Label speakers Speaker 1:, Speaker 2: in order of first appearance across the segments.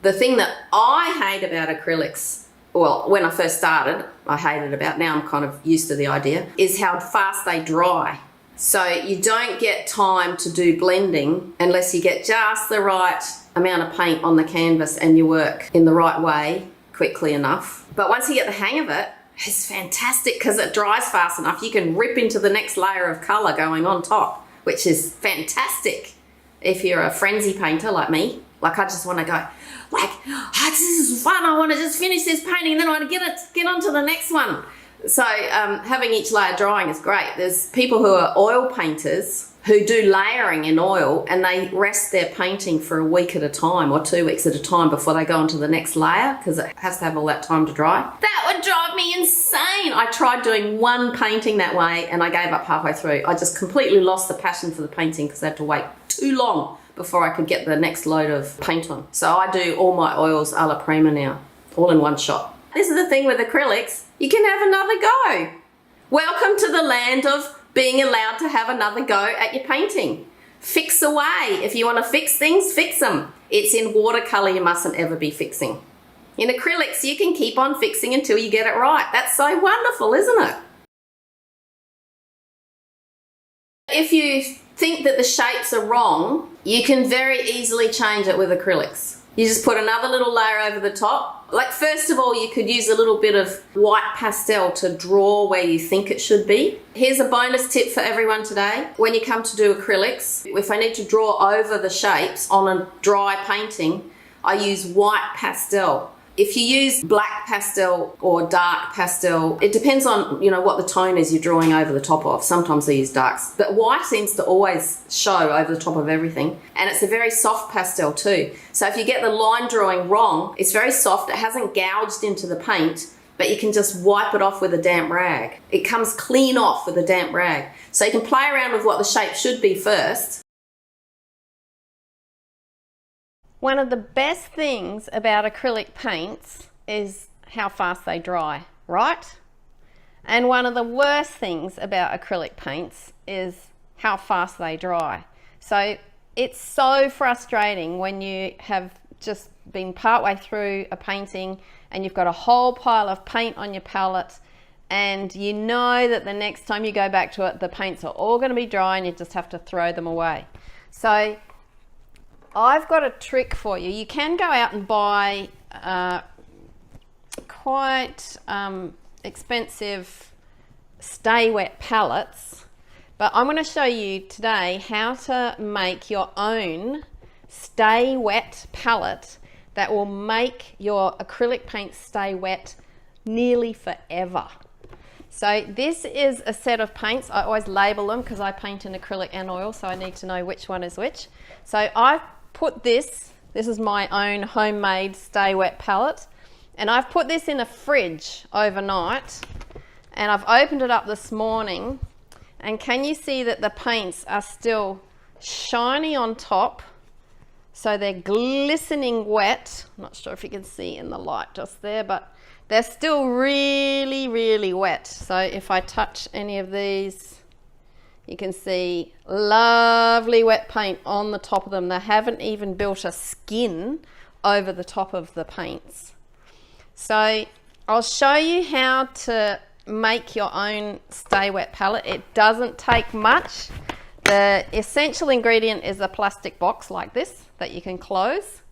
Speaker 1: The thing that I hate about acrylics, well, when I first started, I hated about, now I'm kind of used to the idea, is how fast they dry. So you don't get time to do blending unless you get just the right amount of paint on the canvas and you work in the right way quickly enough. But once you get the hang of it, it's fantastic because it dries fast enough. You can rip into the next layer of colour going on top, which is fantastic if you're a frenzy painter like me. Like, I just want to go, like, oh, this is fun. I want to just finish this painting and then I want to get on to the next one. So having each layer drying is great. There's people who are oil painters who do layering in oil and they rest their painting for a week at a time or 2 weeks at a time before they go on to the next layer because it has to have all that time to dry. That would drive me insane. I tried doing one painting that way and I gave up halfway through. I just completely lost the passion for the painting because I had to wait too long before I could get the next load of paint on. So I do all my oils a la prima now, all in one shot. This is the thing with acrylics, you can have another go. Welcome to the land of being allowed to have another go at your painting. Fix away. If you want to fix things, fix them. It's in watercolour you mustn't ever be fixing. In acrylics, you can keep on fixing until you get it right. That's so wonderful, isn't it? If you think that the shapes are wrong, you can very easily change it with acrylics. You just put another little layer over the top. Like, first of all, you could use a little bit of white pastel to draw where you think it should be. Here's a bonus tip for everyone today. When you come to do acrylics, if I need to draw over the shapes on a dry painting, I use white pastel. If you use black pastel or dark pastel, it depends on, what the tone is you're drawing over the top of. Sometimes they use darks, but white seems to always show over the top of everything. And it's a very soft pastel too. So if you get the line drawing wrong, it's very soft. It hasn't gouged into the paint, but you can just wipe it off with a damp rag. It comes clean off with a damp rag. So you can play around with what the shape should be first. One of the best things about acrylic paints is how fast they dry, right? And one of the worst things about acrylic paints is how fast they dry. So it's so frustrating when you have just been partway through a painting and you've got a whole pile of paint on your palette and you know that the next time you go back to it, the paints are all going to be dry and you just have to throw them away. So I've got a trick for you. You can go out and buy quite expensive stay wet palettes, but I'm going to show you today how to make your own stay wet palette that will make your acrylic paint stay wet nearly forever. So this is a set of paints. I always label them because I paint in acrylic and oil, so I need to know which one is which. So I've put this is my own homemade stay wet palette, and I've put this in a fridge overnight and I've opened it up this morning, and can you see that the paints are still shiny on top, so they're glistening wet. I'm not sure if you can see in the light just there, but they're still really, really wet. So if I touch any of these, you can see lovely wet paint on the top of them. They haven't even built a skin over the top of the paints. So I'll show you how to make your own stay wet palette. It doesn't take much. The essential ingredient is a plastic box like this that you can close.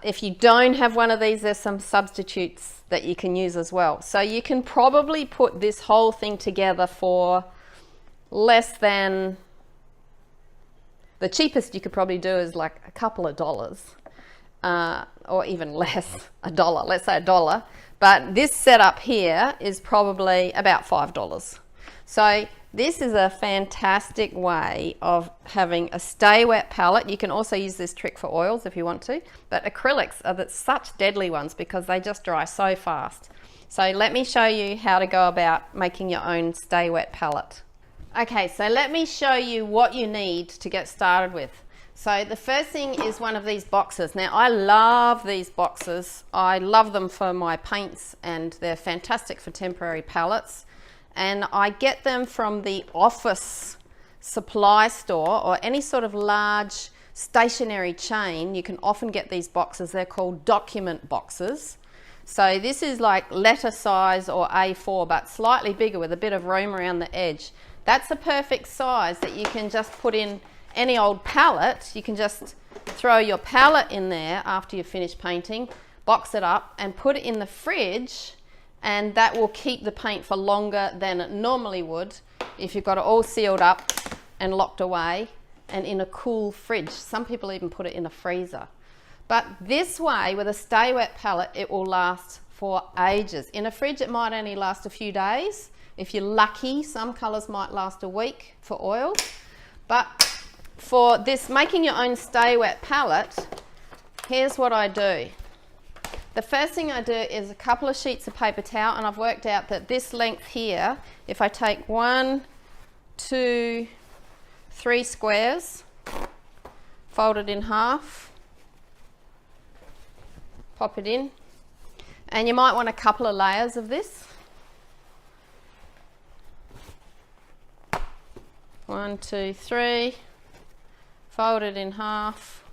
Speaker 1: If you don't have one of these, there's some substitutes that you can use as well. So you can probably put this whole thing together for less than, the cheapest you could probably do is like a couple of dollars, or even less, $1, let's say $1. But this setup here is probably about $5. So this is a fantastic way of having a stay wet palette. You can also use this trick for oils if you want to, but acrylics are such deadly ones because they just dry so fast. So let me show you how to go about making your own stay wet palette. Okay, so let me show you what you need to get started with. So the first thing is one of these boxes. Now I love these boxes. I love them for my paints and they're fantastic for temporary palettes. And I get them from the office supply store or any sort of large stationary chain, you can often get these boxes. They're called document boxes. So this is like letter size or A4, but slightly bigger with a bit of room around the edge. That's a perfect size that you can just put in any old palette. You can just throw your palette in there after you've finished painting, box it up and put it in the fridge, and that will keep the paint for longer than it normally would if you've got it all sealed up and locked away and in a cool fridge. Some people even put it in a freezer. But this way, with a Stay Wet palette, it will last for ages. In a fridge, it might only last a few days. If you're lucky, some colours might last a week for oil. But for this making your own Stay Wet palette, here's what I do. The first thing I do is a couple of sheets of paper towel, and I've worked out that this length here, if I take 1, 2, 3 squares, fold it in half, pop it in, and you might want a couple of layers of this. 1, 2, 3, fold it in half,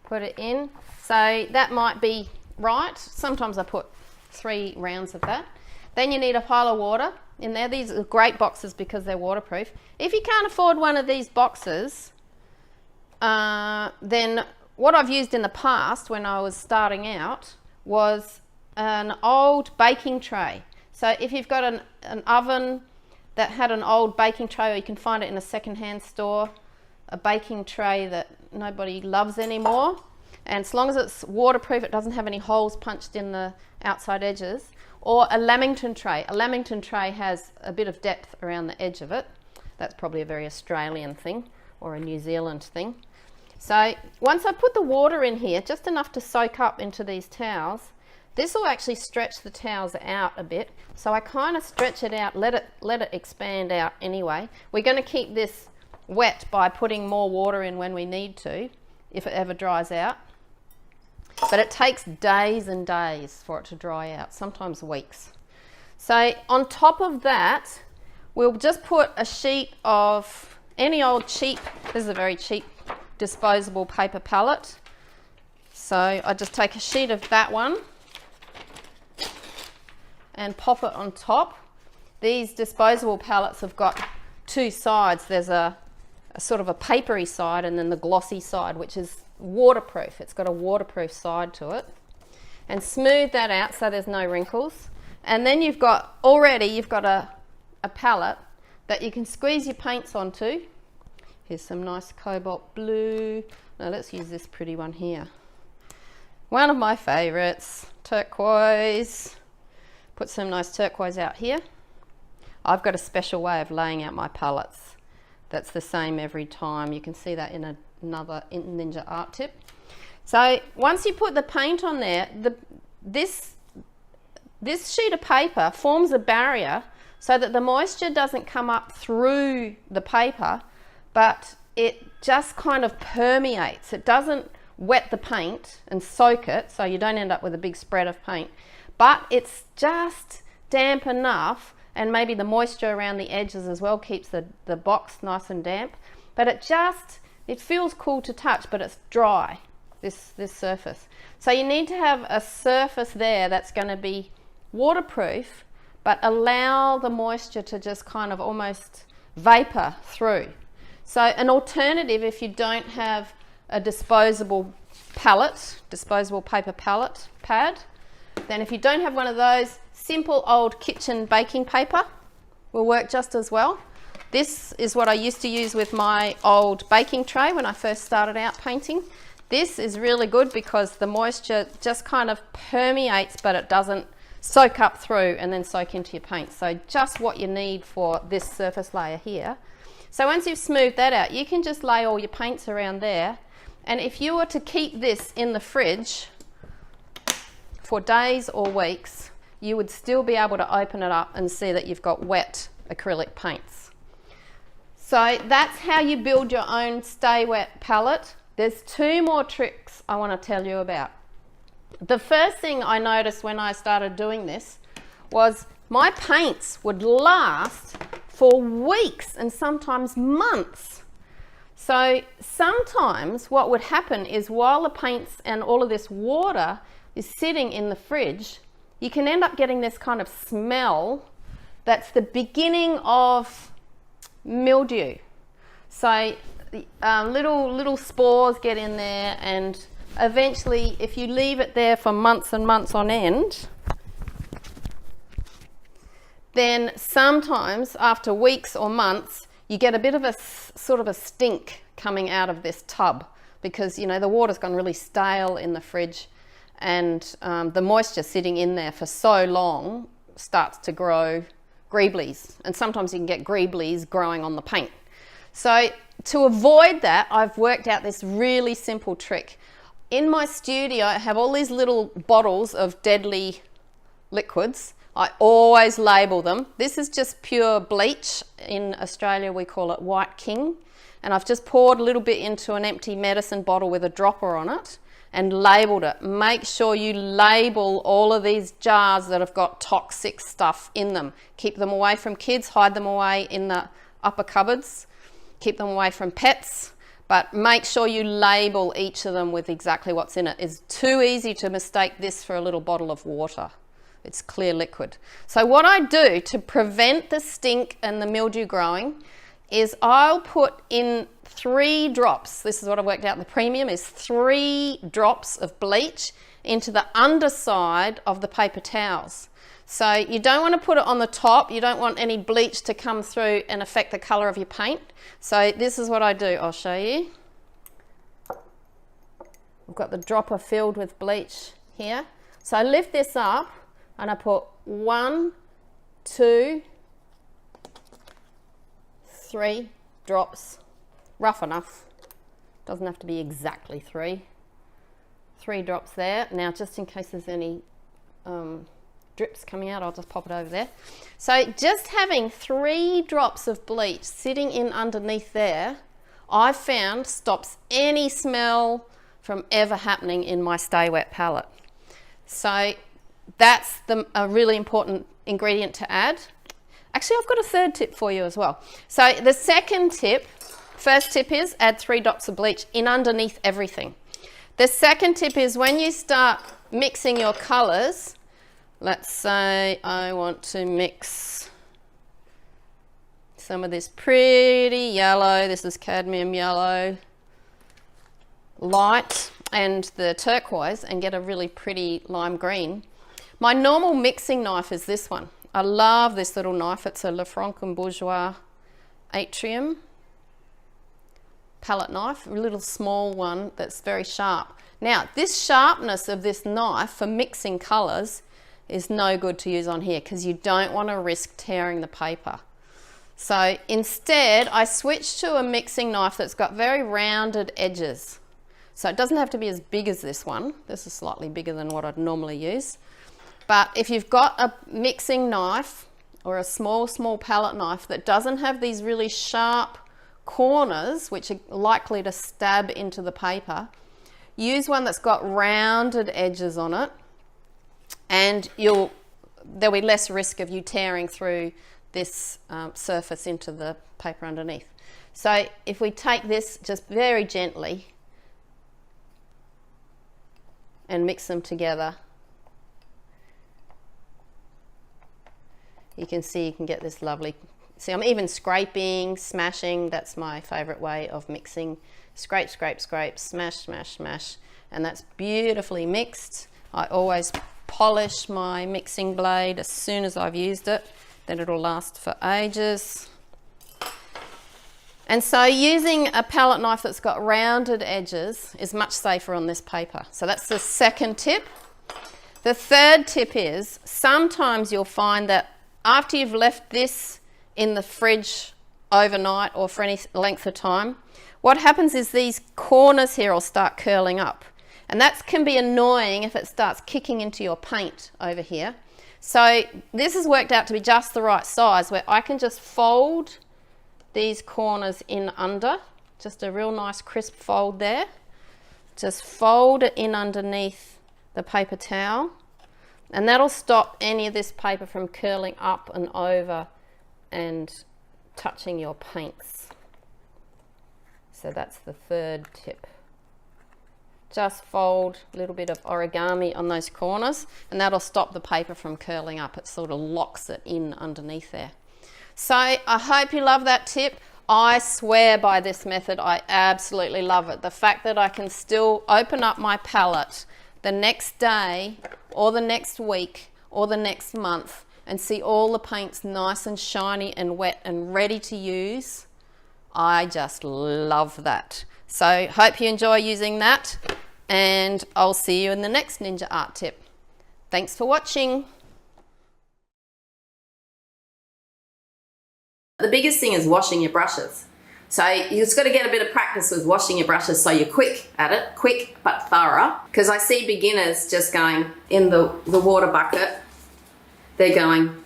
Speaker 1: put it in. So that might be right. Sometimes I put 3 rounds of that. Then you need a pile of water in there. These are great boxes because they're waterproof. If you can't afford one of these boxes, then what I've used in the past when I was starting out was an old baking tray. So if you've got an oven that had an old baking tray, or you can find it in a second-hand store, a baking tray that nobody loves anymore, and as long as it's waterproof, it doesn't have any holes punched in the outside edges, or a lamington tray. A lamington tray has a bit of depth around the edge of it. That's probably a very Australian thing or a New Zealand thing. So once I put the water in here, just enough to soak up into these towels, this will actually stretch the towels out a bit. So I kind of stretch it out, let it expand out anyway. We're going to keep this wet by putting more water in when we need to, if it ever dries out. But it takes days and days for it to dry out, sometimes weeks. So on top of that, we'll just put a sheet of any old cheap, this is a very cheap disposable paper palette. So I just take a sheet of that one and pop it on top. These disposable palettes have got 2 sides. There's a sort of a papery side and then the glossy side, which is waterproof. It's got a waterproof side to it. And smooth that out so there's no wrinkles. And then you've got a palette that you can squeeze your paints onto. Here's some nice cobalt blue. Now let's use this pretty one here. One of my favorites, turquoise. Put some nice turquoise out here. I've got a special way of laying out my palettes that's the same every time. You can see that in another Ninja art tip. So once you put the paint on there, this sheet of paper forms a barrier so that the moisture doesn't come up through the paper, but it just kind of permeates. It doesn't wet the paint and soak it, so you don't end up with a big spread of paint, but it's just damp enough, and maybe the moisture around the edges as well keeps the box nice and damp, but it feels cool to touch, but it's dry, this surface. So you need to have a surface there that's going to be waterproof, but allow the moisture to just kind of almost vapor through. So an alternative, if you don't have a disposable paper palette pad, then if you don't have one of those, simple old kitchen baking paper will work just as well. This is what I used to use with my old baking tray when I first started out painting. This is really good because the moisture just kind of permeates, but it doesn't soak up through and then soak into your paint. So just what you need for this surface layer here. So once you've smoothed that out, you can just lay all your paints around there. And if you were to keep this in the fridge for days or weeks, you would still be able to open it up and see that you've got wet acrylic paints. So that's how you build your own Stay Wet palette. There's 2 more tricks I want to tell you about. The first thing I noticed when I started doing this was my paints would last for weeks and sometimes months. So sometimes what would happen is while the paints and all of this water is sitting in the fridge, you can end up getting this kind of smell that's the beginning of mildew. So little spores get in there, and eventually if you leave it there for months and months on end, then sometimes after weeks or months you get a bit of a sort of a stink coming out of this tub, because you know the water's gone really stale in the fridge, and the moisture sitting in there for so long starts to grow greeblies, and sometimes you can get greeblies growing on the paint. So to avoid that, I've worked out this really simple trick. In my studio I have all these little bottles of deadly liquids. I always label them. This is just pure bleach. In Australia we call it White King, and I've just poured a little bit into an empty medicine bottle with a dropper on it and labeled it. Make sure you label all of these jars that have got toxic stuff in them. Keep them away from kids, hide them away in the upper cupboards, keep them away from pets, but make sure you label each of them with exactly what's in it. It's too easy to mistake this for a little bottle of water. It's clear liquid. So what I do to prevent the stink and the mildew growing is I'll put in 3 drops. This is what I worked out. The premium is 3 drops of bleach into the underside of the paper towels. So you don't want to put it on the top. You don't want any bleach to come through and affect the color of your paint. So this is what I do. I'll show you. I've got the dropper filled with bleach here. So I lift this up and I put 1, 2, 3 drops, rough enough, doesn't have to be exactly 3 drops there. Now just in case there's any drips coming out, I'll just pop it over there. So just having 3 drops of bleach sitting in underneath there, I've found stops any smell from ever happening in my Stay Wet palette. So that's a really important ingredient to add. Actually, I've got a third tip for you as well. So the second tip, first tip is add 3 drops of bleach in underneath everything. The second tip is when you start mixing your colors, let's say I want to mix some of this pretty yellow, this is cadmium yellow, light, and the turquoise, and get a really pretty lime green. My normal mixing knife is this one. I love this little knife. It's a Lafranc-Bourgeois Atrium palette knife, a little small one that's very sharp. Now, this sharpness of this knife for mixing colors is no good to use on here because you don't want to risk tearing the paper. So instead, I switched to a mixing knife that's got very rounded edges. So it doesn't have to be as big as this one. This is slightly bigger than what I'd normally use. But if you've got a mixing knife or a small palette knife that doesn't have these really sharp corners, which are likely to stab into the paper, use one that's got rounded edges on it, and there'll be less risk of you tearing through this surface into the paper underneath. So if we take this just very gently and mix them together, you can see you can get this lovely, see I'm even scraping, smashing, that's my favorite way of mixing. Scrape, scrape, scrape, smash, smash, smash, and that's beautifully mixed. I always polish my mixing blade as soon as I've used it, then it'll last for ages. And so using a palette knife that's got rounded edges is much safer on this paper. So that's the second tip. The third tip is sometimes you'll find that after you've left this in the fridge overnight or for any length of time, what happens is these corners here will start curling up. And that can be annoying if it starts kicking into your paint over here. So this has worked out to be just the right size where I can just fold these corners in under, just a real nice crisp fold there. Just fold it in underneath the paper towel, and that'll stop any of this paper from curling up and over and touching your paints. So So that's the third tip. Just fold a little bit of origami on those corners and that'll stop the paper from curling up. It sort of locks it in underneath there. So I hope you love that tip. I swear by this method. I absolutely love it. The fact that I can still open up my palette the next day or the next week or the next month and see all the paints nice and shiny and wet and ready to use. I just love that. So hope you enjoy using that, and I'll see you in the next Ninja Art tip. Thanks for watching. The biggest thing is washing your brushes. So you just got to get a bit of practice with washing your brushes so you're quick at it, quick but thorough. Because I see beginners just going in the water bucket, they're going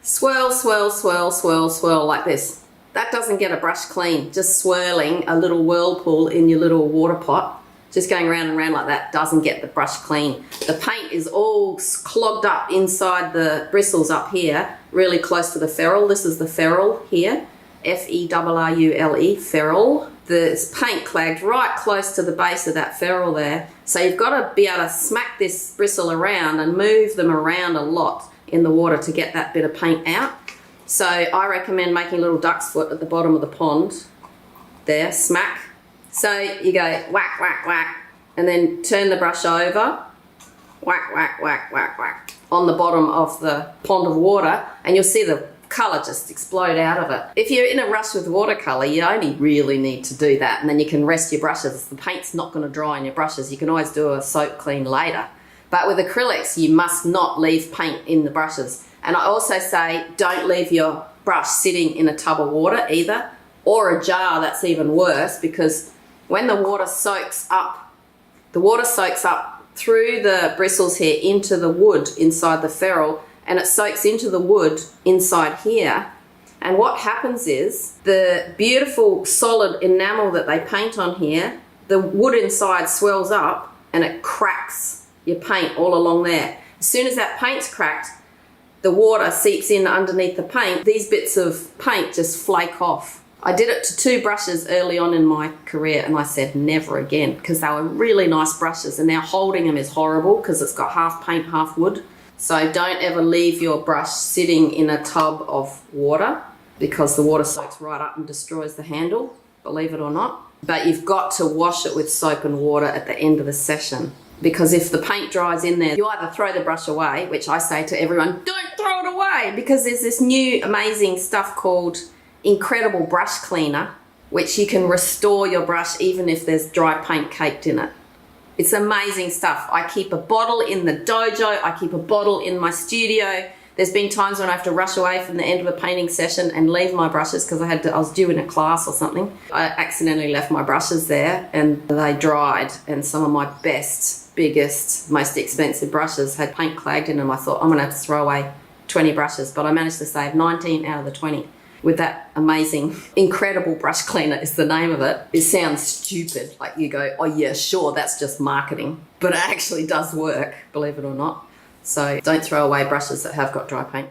Speaker 1: swirl, swirl, swirl, swirl, swirl like this. That doesn't get a brush clean. Just swirling a little whirlpool in your little water pot, just going round and round like that, doesn't get the brush clean. The paint is all clogged up inside the bristles up here, really close to the ferrule. This is the ferrule here, F-E-R-R-U-L-E, ferrule. The paint clagged right close to the base of that ferrule there. So you've got to be able to smack this bristle around and move them around a lot in the water to get that bit of paint out. So I recommend making a little duck's foot at the bottom of the pond. There, smack. So you go whack, whack, whack, and then turn the brush over, whack, whack, whack, whack, whack, on the bottom of the pond of water, and you'll see the colour just explode out of it. If you're in a rush with watercolour, you only really need to do that, and then you can rest your brushes. The paint's not going to dry on your brushes. You can always do a soap clean later. But with acrylics, you must not leave paint in the brushes. And I also say don't leave your brush sitting in a tub of water either, or a jar. That's even worse, because when the water soaks up through the bristles here into the wood inside the ferrule, and it soaks into the wood inside here. And what happens is the beautiful solid enamel that they paint on here, the wood inside swells up and it cracks your paint all along there. As soon as that paint's cracked, the water seeps in underneath the paint. These bits of paint just flake off. I did it to 2 brushes early on in my career and I said never again, because they were really nice brushes, and now holding them is horrible because it's got half paint, half wood. So don't ever leave your brush sitting in a tub of water, because the water soaks right up and destroys the handle, believe it or not. But you've got to wash it with soap and water at the end of the session, because if the paint dries in there, you either throw the brush away, which I say to everyone, don't throw it away, because there's this new amazing stuff called Incredible Brush Cleaner, which you can restore your brush even if there's dry paint caked in it. It's amazing stuff. I keep a bottle in the dojo, I keep a bottle in my studio. There's been times when I have to rush away from the end of a painting session and leave my brushes because I was due in a class or something. I accidentally left my brushes there and they dried, and some of my best, biggest, most expensive brushes had paint clagged in them. I thought I'm gonna have to throw away 20 brushes, but I managed to save 19 out of the 20 with that amazing, incredible brush cleaner is the name of it. It sounds stupid, like you go, oh yeah, sure, that's just marketing, but it actually does work, believe it or not. So don't throw away brushes that have got dry paint.